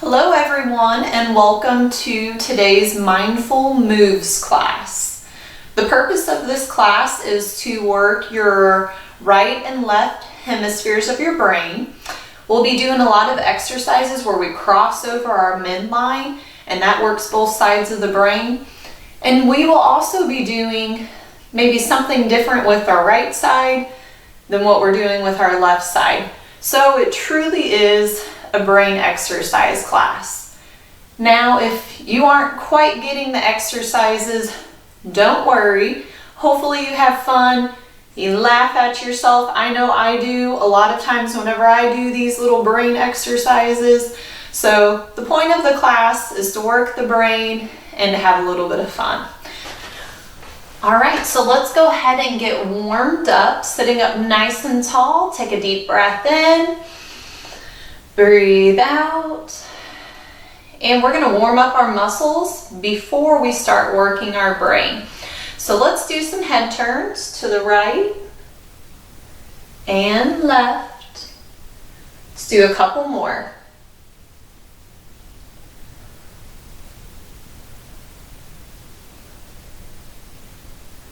Hello everyone and welcome to today's Mindful Moves class. The purpose of this class is to work your right and left hemispheres of your brain. We'll be doing a lot of exercises where we cross over our midline, and that works both sides of the brain. And we will also be doing maybe something different with our right side than what we're doing with our left side. So it truly is a brain exercise class. Now, if you aren't quite getting the exercises, don't worry. Hopefully you have fun. You laugh at yourself. I know I do a lot of times whenever I do these little brain exercises. So the point of the class is to work the brain and to have a little bit of fun. All right, so let's go ahead and get warmed up, sitting up nice and tall. Take a deep breath in. Breathe out. And we're going to warm up our muscles before we start working our brain. So let's do some head turns to the right and left. Let's do a couple more.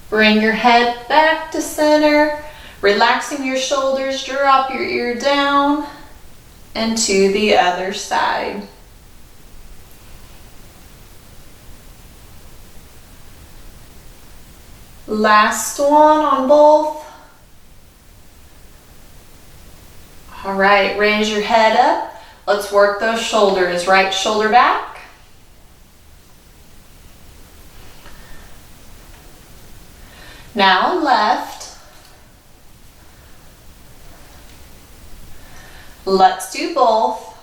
Bring your head back to center, relaxing your shoulders, drop your ear down. And to the other side. Last one on both. All right, raise your head up. Let's work those shoulders. Right shoulder back. Now left. Let's do both.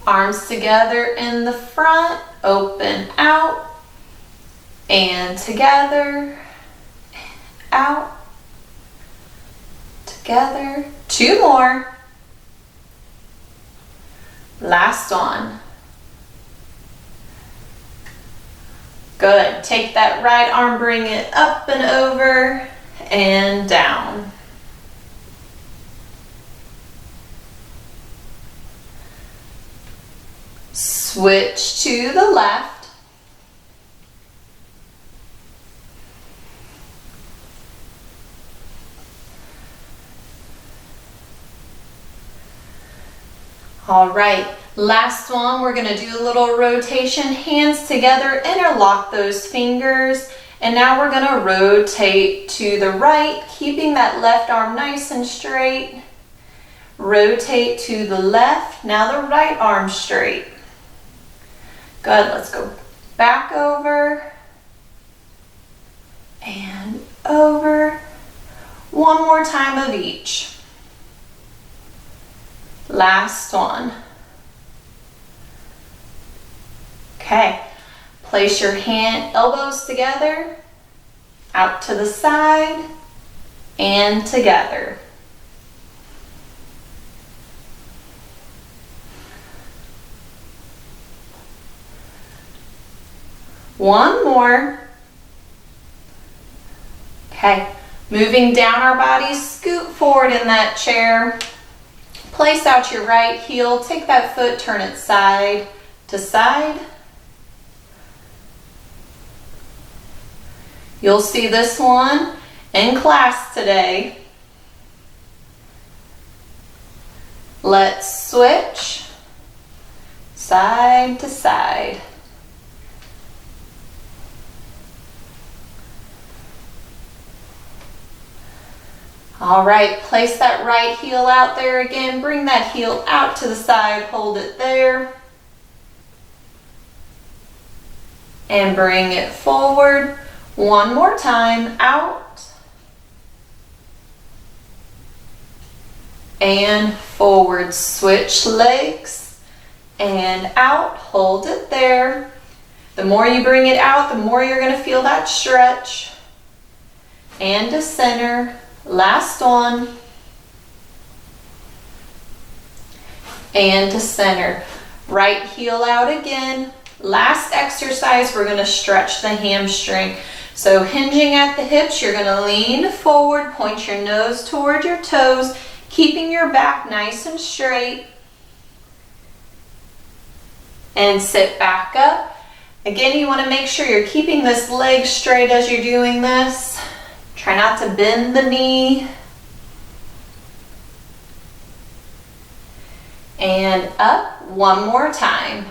Arms together in the front, open out, and together, out, together. Two more. Last one. Good. Take that right arm, bring it up and over and down. Switch to the left. All right. Last one, we're going to do a little rotation, hands together, interlock those fingers, and now we're going to rotate to the right, keeping that left arm nice and straight. Rotate to the left, now the right arm straight. Good, let's go back over and over. One more time of each. Last one. Okay, place your elbows together, out to the side, and together. One more. Okay, moving down our bodies, scoot forward in that chair. Place out your right heel, take that foot, turn it side to side. You'll see this one in class today. Let's switch side to side. All right, place that right heel out there again. Bring that heel out to the side, hold it there. And bring it forward. One more time, out. And forward, switch legs. And out, hold it there. The more you bring it out, the more you're gonna feel that stretch. And to center. Last one. And to center. Right heel out again. Last exercise, we're going to stretch the hamstring. So hinging at the hips, you're gonna lean forward, point your nose toward your toes, keeping your back nice and straight. And sit back up. Again, you wanna make sure you're keeping this leg straight as you're doing this. Try not to bend the knee. And up, one more time.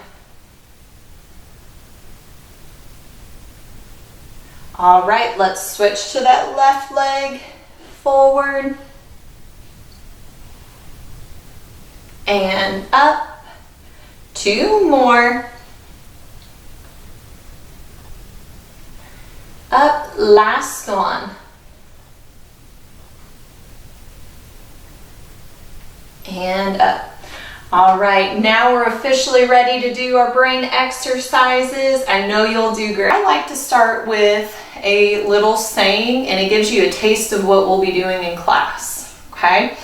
All right, let's switch to that left leg, forward. And up, two more. Up, last one. And up. All right, now we're officially ready to do our brain exercises. I know you'll do great. I like to start with a little saying, and it gives you a taste of what we'll be doing in class, okay?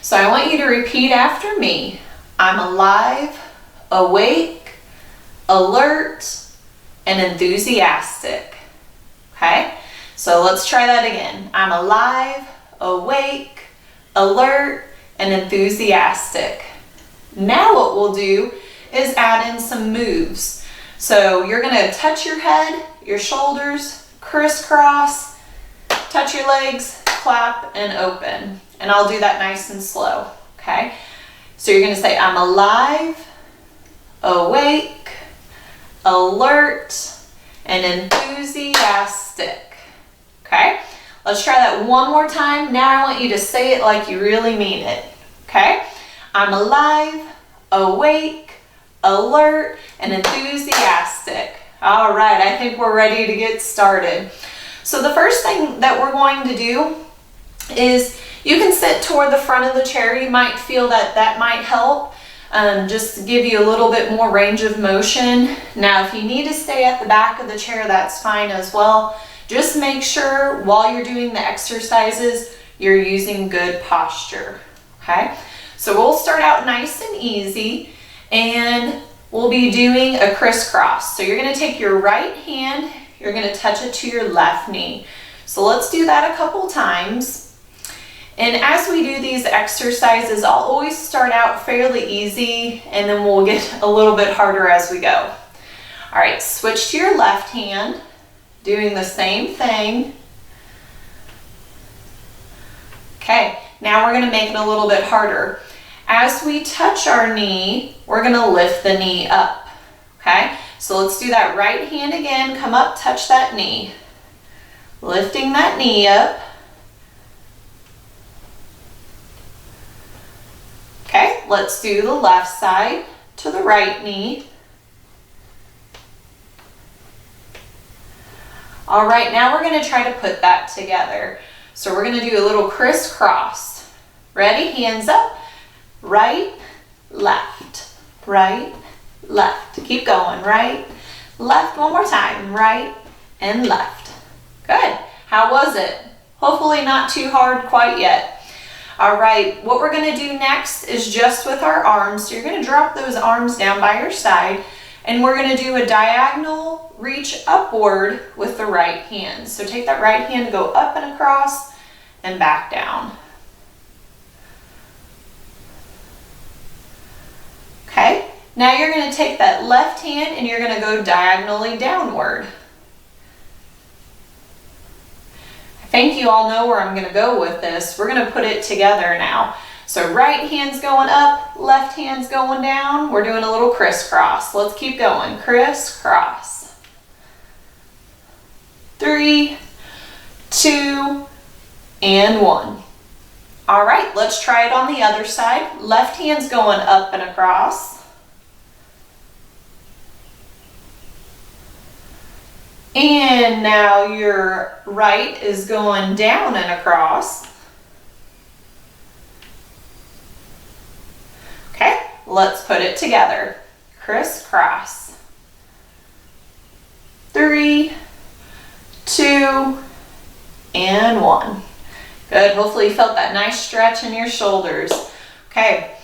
So I want you to repeat after me. I'm alive, awake, alert, and enthusiastic, okay? So let's try that again. I'm alive, awake, alert, and enthusiastic. Now what we'll do is add in some moves. So you're gonna touch your head, your shoulders, crisscross, touch your legs, clap, and open. And I'll do that nice and slow, okay? So you're gonna say, I'm alive, awake, alert, and enthusiastic, okay? Let's try that one more time. Now I want you to say it like you really mean it, okay? I'm alive, awake, alert, and enthusiastic. All right, I think we're ready to get started. So the first thing that we're going to do is you can sit toward the front of the chair. You might feel that that might help, just to give you a little bit more range of motion. Now, if you need to stay at the back of the chair, that's fine as well. Just make sure while you're doing the exercises, you're using good posture, okay? So we'll start out nice and easy, and we'll be doing a crisscross. So you're gonna take your right hand, you're gonna touch it to your left knee. So let's do that a couple times. And as we do these exercises, I'll always start out fairly easy, and then we'll get a little bit harder as we go. All right, switch to your left hand, doing the same thing. Okay, now we're gonna make it a little bit harder. As we touch our knee, we're gonna lift the knee up, okay? So let's do that right hand again. Come up, touch that knee. Lifting that knee up. Okay, let's do the left side to the right knee. All right, now we're gonna try to put that together. So we're gonna do a little crisscross. Ready, hands up. Right, left, right, left. Keep going, right, left, one more time, right and left. Good, how was it? Hopefully not too hard quite yet. All right, what we're gonna do next is just with our arms. So you're gonna drop those arms down by your side, and we're gonna do a diagonal reach upward with the right hand. So take that right hand, go up and across and back down. Okay, now you're going to take that left hand and you're going to go diagonally downward. I think you all know where I'm going to go with this. We're going to put it together now. So right hand's going up, left hand's going down. We're doing a little crisscross. Let's keep going. Crisscross. 3, 2, and 1. All right, let's try it on the other side. Left hand's going up and across. And now your right is going down and across. Okay, let's put it together. Crisscross. 3, 2, and 1. Good, hopefully you felt that nice stretch in your shoulders. Okay,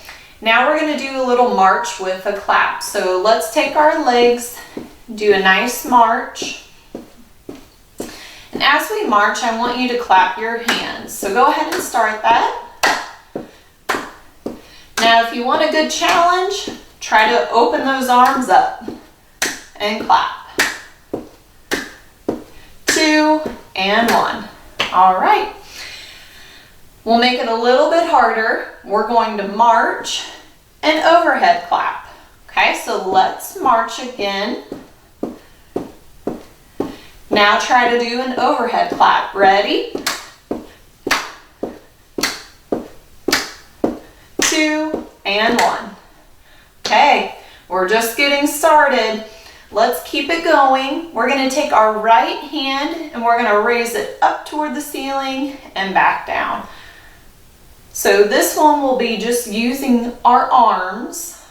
now we're gonna do a little march with a clap. So let's take our legs, do a nice march. And as we march, I want you to clap your hands. So go ahead and start that. Now, if you want a good challenge, try to open those arms up and clap. 2 and 1. All right. We'll make it a little bit harder. We're going to march and overhead clap. Okay, so let's march again. Now try to do an overhead clap. Ready? 2 and 1. Okay, we're just getting started. Let's keep it going. We're going to take our right hand and we're going to raise it up toward the ceiling and back down. So this one will be just using our arms.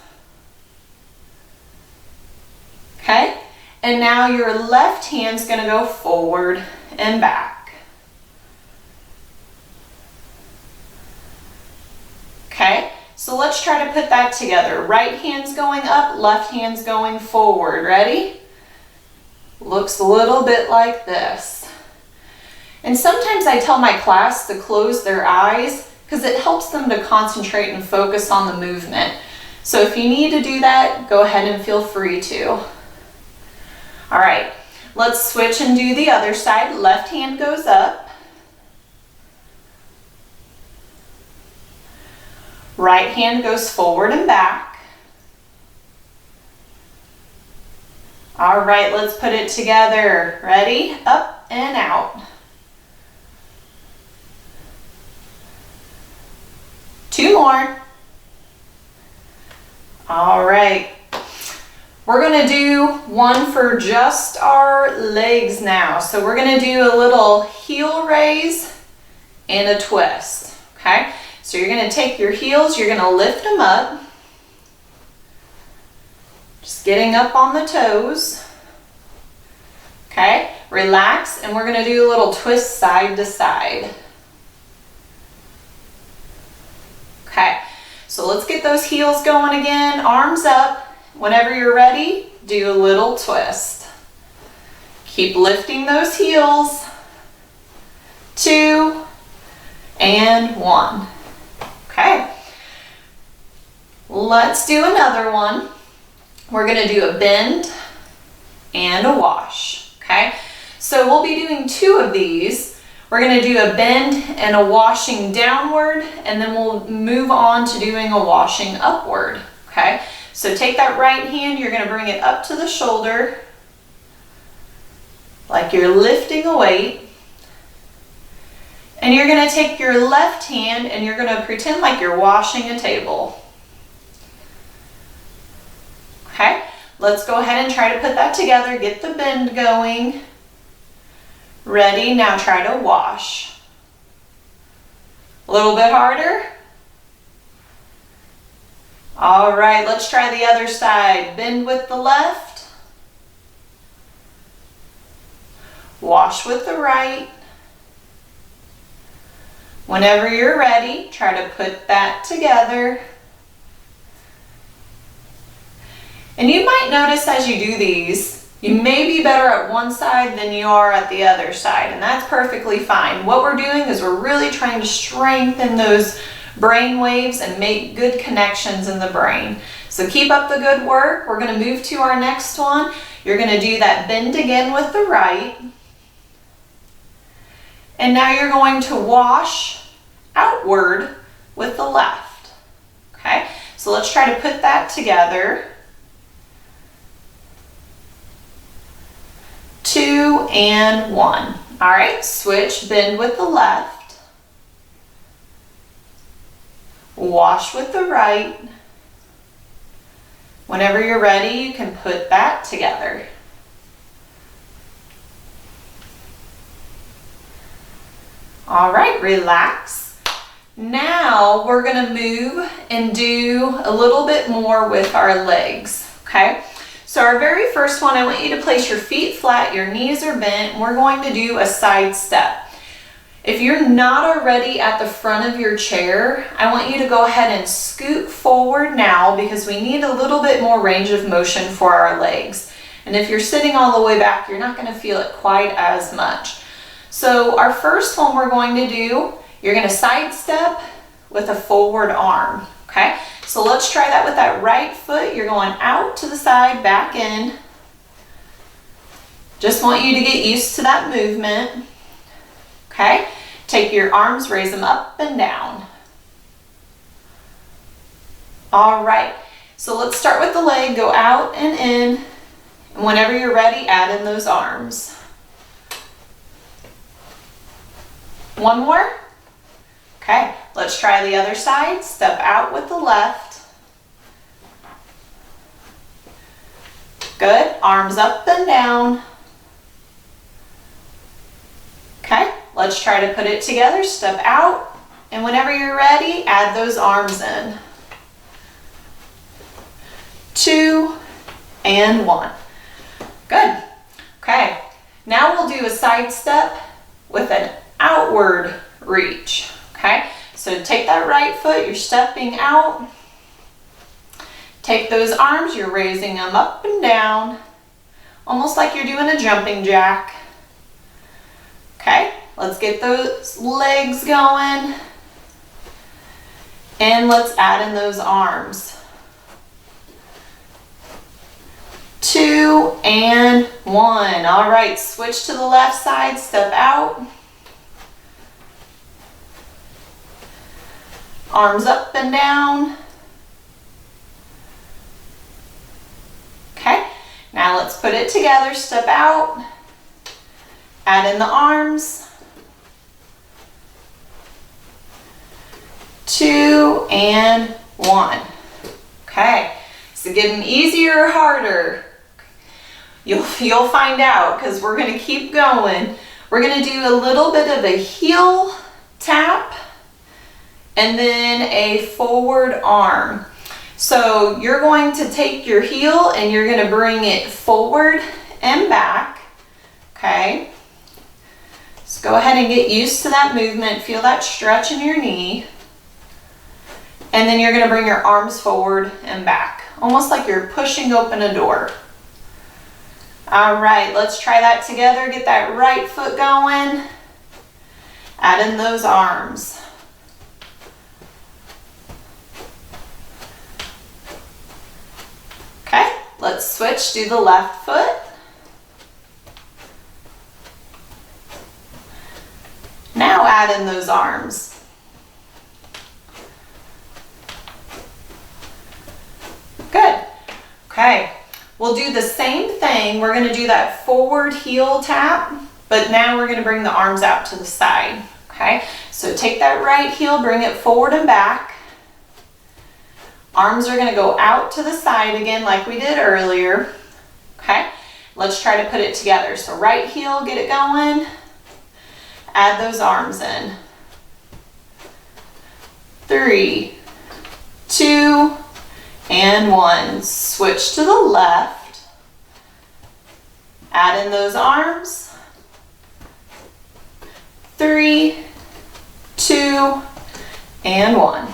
Okay, and now your left hand's going to go forward and back. Okay, so let's try to put that together. Right hand's going up, left hand's going forward. Ready? Looks a little bit like this. And sometimes I tell my class to close their eyes because it helps them to concentrate and focus on the movement. So if you need to do that, go ahead and feel free to. All right, let's switch and do the other side. Left hand goes up. Right hand goes forward and back. All right, let's put it together. Ready? Up and out. 2 more. All right. We're going to do one for just our legs now. So we're going to do a little heel raise and a twist. Okay? So you're going to take your heels, you're going to lift them up. Just getting up on the toes. Okay? Relax, and we're going to do a little twist side to side. Okay, so let's get those heels going again. Arms up. Whenever you're ready, do a little twist. Keep lifting those heels. 2 and 1. Okay, let's do another one. We're going to do a bend and a wash. Okay, so we'll be doing 2 of these. We're going to do a bend and a washing downward, and then we'll move on to doing a washing upward. Okay, so take that right hand, you're going to bring it up to the shoulder like you're lifting a weight. And you're going to take your left hand and you're going to pretend like you're washing a table. Okay, let's go ahead and try to put that together. Get the bend going. Ready? Now try to wash. A little bit harder. All right, let's try the other side. Bend with the left. Wash with the right. Whenever you're ready, try to put that together. And you might notice as you do these, you may be better at one side than you are at the other side, and that's perfectly fine. What we're doing is we're really trying to strengthen those brain waves and make good connections in the brain. So keep up the good work. We're going to move to our next one. You're going to do that bend again with the right. And now you're going to wash outward with the left. Okay, so let's try to put that together. 2 and 1. All right, switch, bend with the left. Wash with the right. Whenever you're ready, you can put that together. All right, relax. Now we're going to move and do a little bit more with our legs, okay? So our very first one, I want you to place your feet flat, your knees are bent, and we're going to do a side step. If you're not already at the front of your chair, I want you to go ahead and scoot forward now because we need a little bit more range of motion for our legs. And if you're sitting all the way back, you're not going to feel it quite as much. So our first one we're going to do, you're going to side step with a forward arm, okay? So let's try that with that right foot. You're going out to the side, back in. Just want you to get used to that movement, okay? Take your arms, raise them up and down. All right, so let's start with the leg, go out and in, and whenever you're ready, add in those arms. One more. Okay, let's try the other side. Step out with the left. Good, arms up and down. Okay, let's try to put it together. Step out, and whenever you're ready, add those arms in. 2 and 1. Good. Okay, now we'll do a side step with an outward reach. Okay, so take that right foot, you're stepping out. Take those arms, you're raising them up and down, almost like you're doing a jumping jack. Okay, let's get those legs going. And let's add in those arms. 2 and 1. All right, switch to the left side, step out. Arms up and down. Okay, now let's put it together, step out. Add in the arms. 2 and 1. Okay, is it getting easier or harder? You'll find out because we're going to keep going. We're going to do a little bit of a heel tap and then a forward arm. So you're going to take your heel and you're going to bring it forward and back. Okay. So go ahead and get used to that movement. Feel that stretch in your knee. And then you're going to bring your arms forward and back, almost like you're pushing open a door. All right, let's try that together. Get that right foot going. Add in those arms. Okay, let's switch, do the left foot. Now add in those arms. Good. Okay, we'll do the same thing. We're going to do that forward heel tap, but now we're going to bring the arms out to the side. Okay, so take that right heel, bring it forward and back. Arms are going to go out to the side again like we did earlier. Okay, let's try to put it together. So right heel, get it going. Add those arms in. 3, 2, and 1. Switch to the left. Add in those arms. 3, 2, and 1.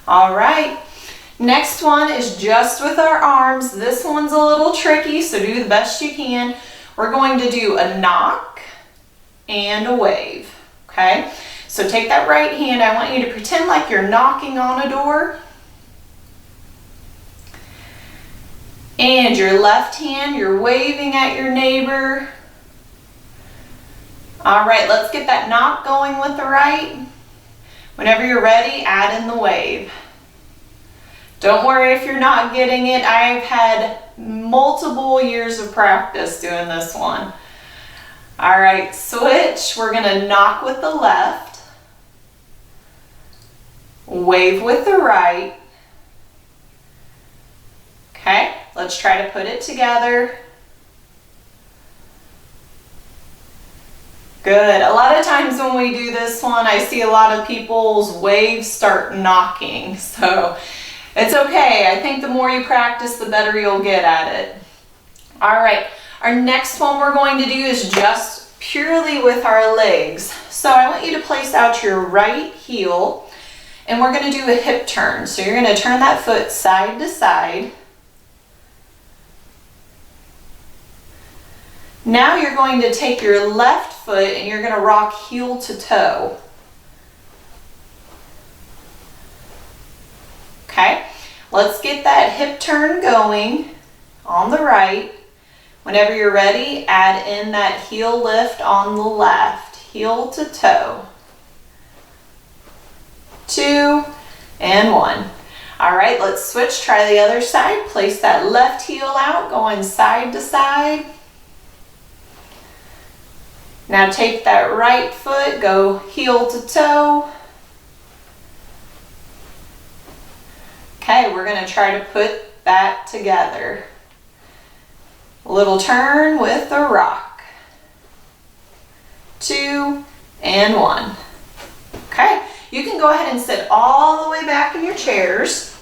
All right. Next one is just with our arms. This one's a little tricky, so do the best you can. We're going to do a knock and a wave. Okay? So take that right hand. I want you to pretend like you're knocking on a door. And your left hand, you're waving at your neighbor. All right, let's get that knock going with the right. Whenever you're ready, add in the wave. Don't worry if you're not getting it. I've had multiple years of practice doing this one. All right, switch. We're gonna knock with the left, wave with the right. Okay, let's try to put it together. Good. A lot of times when we do this one, I see a lot of people's waves start knocking. So it's okay. I think the more you practice, the better you'll get at it. All right. Our next one we're going to do is just purely with our legs. So I want you to place out your right heel and we're going to do a hip turn. So you're going to turn that foot side to side. Now you're going to take your left foot and you're going to rock heel to toe. Okay, let's get that hip turn going on the right. Whenever you're ready, add in that heel lift on the left, heel to toe. 2 and 1. All right, let's switch, try the other side. Place that left heel out, going side to side. Now take that right foot, go heel to toe. Okay, we're gonna try to put that together. A little turn with a rock. 2 and 1. Okay, you can go ahead and sit all the way back in your chairs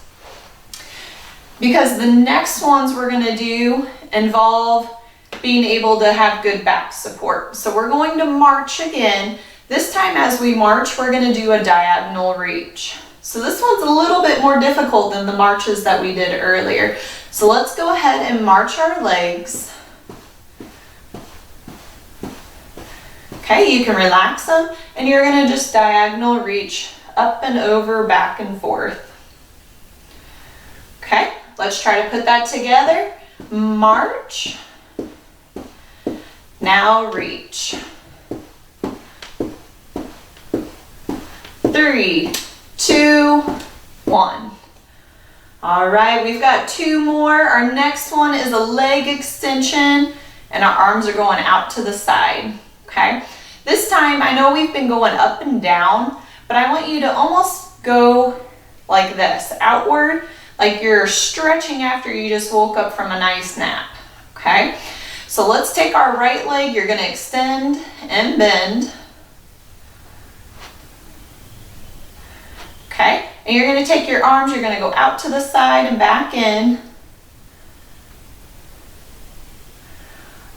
because the next ones we're gonna do involve being able to have good back support. So we're going to march again. This time as we march, we're gonna do a diagonal reach. So this one's a little bit more difficult than the marches that we did earlier. So let's go ahead and march our legs. Okay, you can relax them and you're gonna just diagonal reach up and over, back and forth. Okay, let's try to put that together. March. Now reach. 3, 2, 1. All right, we've got 2 more. Our next one is a leg extension and our arms are going out to the side, okay? This time, I know we've been going up and down, but I want you to almost go like this, outward, like you're stretching after you just woke up from a nice nap, okay? So let's take our right leg, you're gonna extend and bend. Okay, and you're gonna take your arms, you're gonna go out to the side and back in.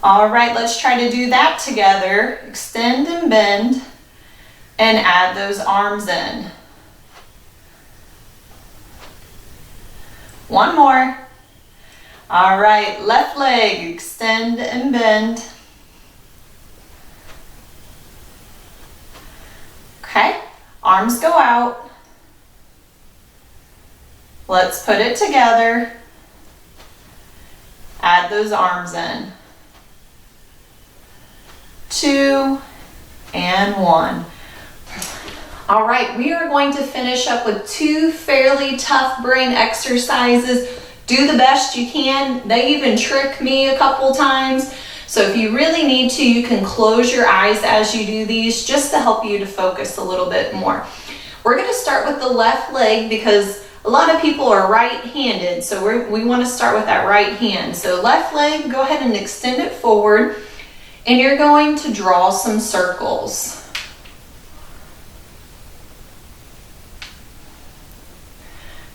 All right, let's try to do that together. Extend and bend and add those arms in. 1 more. All right, left leg, extend and bend. Okay, arms go out. Let's put it together. Add those arms in. 2 and 1. All right, we are going to finish up with 2 fairly tough brain exercises. Do the best you can. They even trick me a couple times. So if you really need to, you can close your eyes as you do these just to help you to focus a little bit more. We're going to start with the left leg because a lot of people are right-handed. So we want to start with that right hand. So left leg, go ahead and extend it forward. And you're going to draw some circles.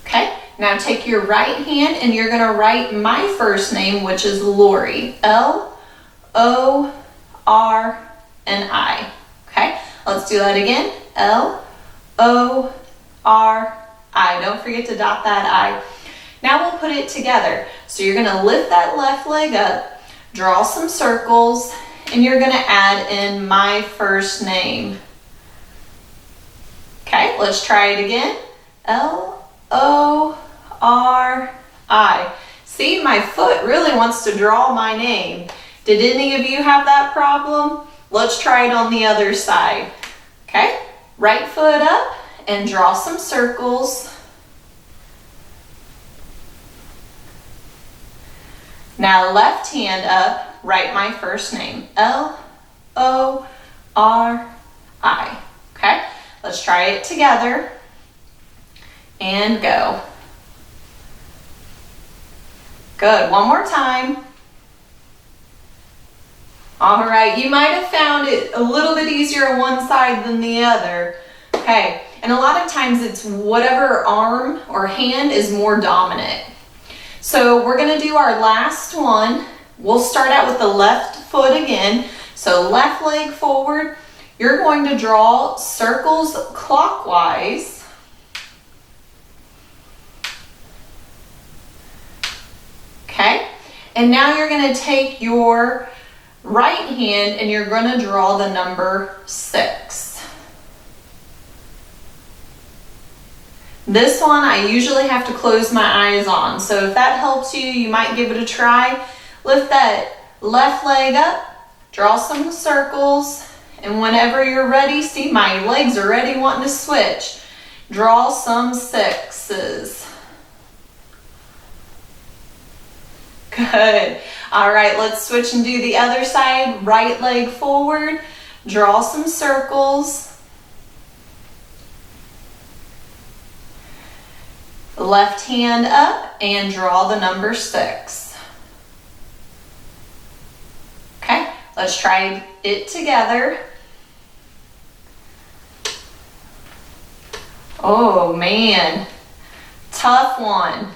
Okay, now take your right hand and you're gonna write my first name, which is Lori. L-O-R-N-I. Okay, let's do that again. L-O-R-I. Don't forget to dot that I. Now we'll put it together. So you're gonna lift that left leg up, draw some circles, and you're gonna add in my first name. Okay, let's try it again. L-O-R-I. See, my foot really wants to draw my name. Did any of you have that problem? Let's try it on the other side. Okay, right foot up and draw some circles. Now left hand up. Write my first name, L-O-R-I, okay? Let's try it together and go. Good, 1 more time. All right, you might have found it a little bit easier on one side than the other. Okay, and a lot of times it's whatever arm or hand is more dominant. So we're gonna do our last one. We'll start out with the left foot again. So left leg forward. You're going to draw circles clockwise. Okay. And now you're going to take your right hand and you're going to draw the number 6. This one I usually have to close my eyes on, so if that helps you, you might give it a try. Lift that left leg up, draw some circles, and whenever you're ready, see my legs are ready wanting to switch. Draw some 6s. Good. All right, let's switch and do the other side. Right leg forward, draw some circles. Left hand up and draw the number 6. Okay, let's try it together. Oh man, tough one.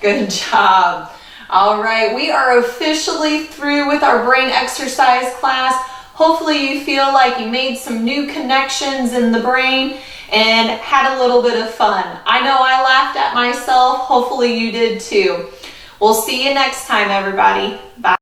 Good job. All right, we are officially through with our brain exercise class. Hopefully you feel like you made some new connections in the brain and had a little bit of fun. I know I laughed at myself. Hopefully you did too. We'll see you next time, everybody. Bye.